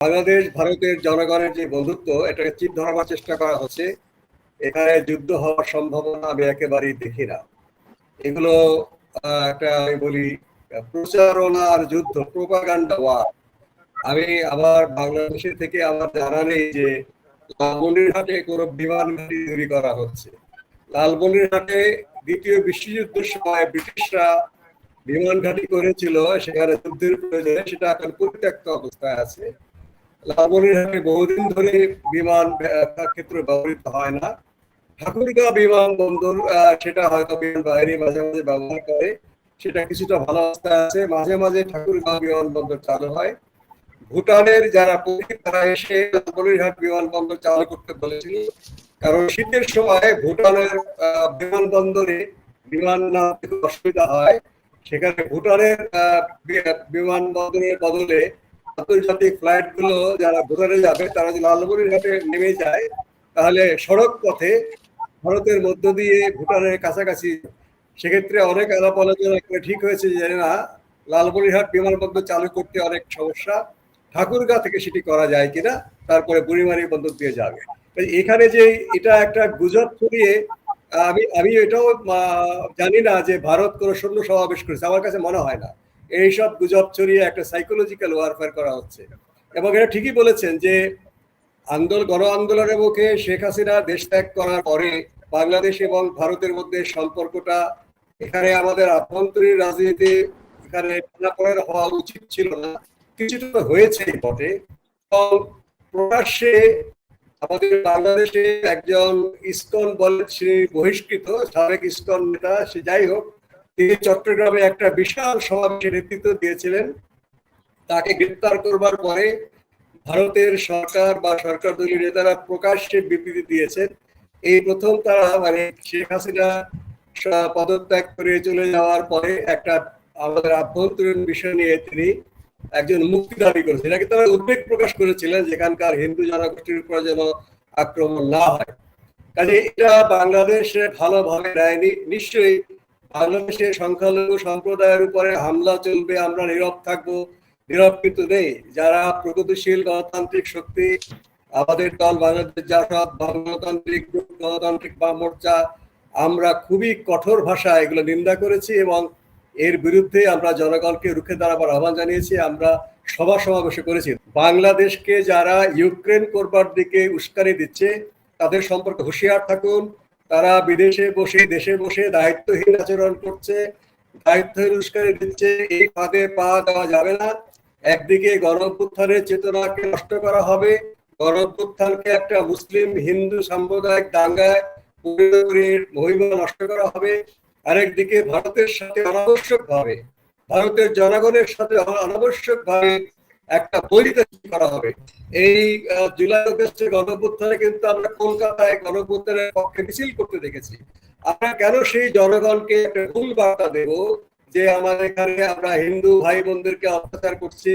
বাংলাদেশ ভারতের জনগণের যে বন্ধুত্ব, এটাকে চিপ ধরাবার চেষ্টা করা হচ্ছে। এখানে যুদ্ধ হওয়ার সম্ভাবনা আমি একেবারেই দেখি না। এগুলো একটা আমি বলি প্রচারণা আর যুদ্ধ, প্রোপাগান্ডা ওয়ার। আমি আমার বাংলাদেশের থেকে আমার জানা নেই যে লালমনিরহাটে কোনো বিমান ঘাঁটি তৈরি করা হচ্ছে। লালমনিরহাটে দ্বিতীয় বিশ্বযুদ্ধের সময় ব্রিটিশরা বিমান ঘাঁটি করেছিল, সেখানে যুদ্ধের প্রয়োজনে, সেটা এখন পরিত্যক্ত অবস্থায় আছে। লালমনিরহাটে বহুদিন ধরে বিমান ক্ষেত্র ব্যবহৃত হয় না। ঠাকুরগাঁও বিমানবন্দর, সেটা হয়তো বিমান বাহিনী মাঝে মাঝে ব্যবহার করে, সেটা কিছুটা ভালো অবস্থায় আছে। মাঝে মাঝে ঠাকুরগাঁও বিমানবন্দর চালু হয়। ভুটানের যারা পথিক তারা এসে লালমনিরহাট বিমানবন্দর চালু করতে বলেছিল, কারণ শীতের সময় ভুটানের বিমানবন্দরে বিমান নামতে খুব অসুবিধা হয়। সেখানে ভুটানের বিমানবন্দরের বদলে আন্তর্জাতিক ফ্লাইট গুলো যারা ভুটানে যাবে তারা যদি লালমনিরহাটে নেমে যায়, তাহলে সড়ক পথে ভারতের মধ্য দিয়ে ভুটানের কাছাকাছি। সেক্ষেত্রে অনেক আলাপ আলোচনা করে ঠিক হয়েছে যে না, লালমনিরহাট বিমানবন্দর চালু করতে অনেক সমস্যা, ঠাকুরগাঁ থেকে সেটি করা যায় কিনা, তারপরে বুড়িমারি বন্দর দিয়ে যাবে। এখানে যে এটা একটা গুজব ছড়িয়ে, আমি আমি এটাও জানি না যে ভারত কোনো সৈন্য সমাবেশ করেছে, আমার কাছে মনে হয় না। এইসব গুজব ছড়িয়ে একটা সাইকোলজিক্যাল ওয়ারফেয়ার করা হচ্ছে। এবং এটা ঠিকই বলেছেন যে গণ আন্দোলনের মুখে শেখ হাসিনা দেশ ত্যাগ করার পরে বাংলাদেশ এবং ভারতের মধ্যে সম্পর্কটা, এখানে আমাদের আভ্যন্তরীণ রাজনীতি এখানে হওয়া উচিত ছিল না, কিছুটা তো হয়েছেই বটে। প্রকাশ্যে আমাদের বাংলাদেশে একজন ইসকন বলে শ্রী বহিষ্কৃত সাবেক ইসকন নেতা, সে যাই হোক, তিনি চট্টগ্রামে একটা বিশাল সমাবেশে নেতৃত্ব দিয়েছিলেন। তাকে গ্রেপ্তার করবার পরে ভারতের সরকার বা সরকার দলীয় নেতারা প্রকাশ্যে বিবৃতি দিয়েছেন। এই প্রথম তারা শেখ হাসিনা পদত্যাগ করে চলে যাওয়ার পরে একটা আমাদের আভ্যন্তরীণ বিষয় নিয়ে তিনি একজন মুক্তি দাবি করেছেন। এটাকে তারা উদ্বেগ প্রকাশ করেছিলেন যেখানকার হিন্দু জনগোষ্ঠীর উপর যেন আক্রমণ না হয়। কাজে এটা বাংলাদেশে ভালোভাবে নেয়নি। নিশ্চয়ই বাংলাদেশের সংখ্যালঘু সম্প্রদায়ের উপরে হামলা চলবে, আমরা নীরব থাকবো, নীরব কিন্তু নেই। যারা প্রগতিশীল গণতান্ত্রিক শক্তি, আমাদের দল বাংলাদেশ জাসদ, গণতান্ত্রিক গণতান্ত্রিক বাম মোর্চা, আমরা খুবই কঠোর ভাষায় এগুলো নিন্দা করেছি এবং এর বিরুদ্ধে আমরা জনগণকে রুখে দাঁড়াবার আহ্বান জানিয়েছি। আমরা সভা সমাবেশ করেছি। বাংলাদেশকে যারা ইউক্রেন করবার দিকে উস্কানি দিচ্ছে তাদের সম্পর্কে হুঁশিয়ার থাকুন। তারা বিদেশে বসে দেশে বসে দায়িত্বহীন আচরণ করছে, দায়িত্বহীন উস্কানি দিচ্ছে। এই ফাঁদে পা দেওয়া যাবে না। একদিকে গণঅভ্যুত্থানের চেতনাকে নষ্ট করা হবে, গণঅভ্যুত্থানকে একটা মুসলিম হিন্দু সাম্প্রদায়িক দাঙ্গায় পরিণত করে মহিমা নষ্ট করা হবে। আরেকদিকে ভারতের সাথে অনাবশ্যকভাবে, ভারতের জনগণের সাথে অনাবশ্যকভাবে একটা বৈরিতা করা হবে। এই জুলাই আগস্টের গণঅভ্যুত্থানে কিন্তু আমরা কলকাতায় গণঅভ্যুত্থানের পক্ষে মিছিল করতে দেখেছি। আমরা কেন সেই জনগণকে একটা ভুল বার্তা দেব যে আমাদের এখানে আমরা হিন্দু ভাই বোনদেরকে অত্যাচার করছি?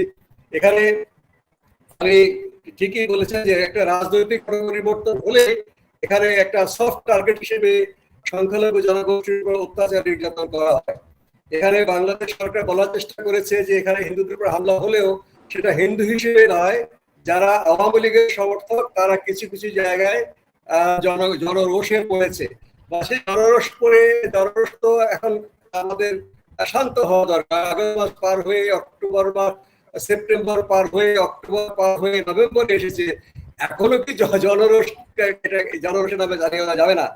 এখানে আমি ঠিকই বলেছেন যে একটা রাজনৈতিক পরিবর্তন হলে এখানে একটা সফট টার্গেট হিসেবে সংখ্যালঘু জনগোষ্ঠীর উপর অত্যাচার নির্যাতন করা হয়। এখানে বাংলাদেশ সরকার বলার চেষ্টা করেছে যে এখানে হিন্দুদের উপর হামলা হলেও সেটা হিন্দু হিসেবে নয়, যারা আওয়ামী লীগের সমর্থক তারা কিছু কিছু জায়গায় জনরোষে পড়েছে, বা সেই জনরোষ তো এখন আমাদের শান্ত হওয়া দরকার। আগস্ট মাস পার হয়ে অক্টোবর মাস, সেপ্টেম্বর পার হয়ে অক্টোবর পার হয়ে নভেম্বর এসেছে, এখনো কি জনরোষের নামে জানিয়ে যাবে না?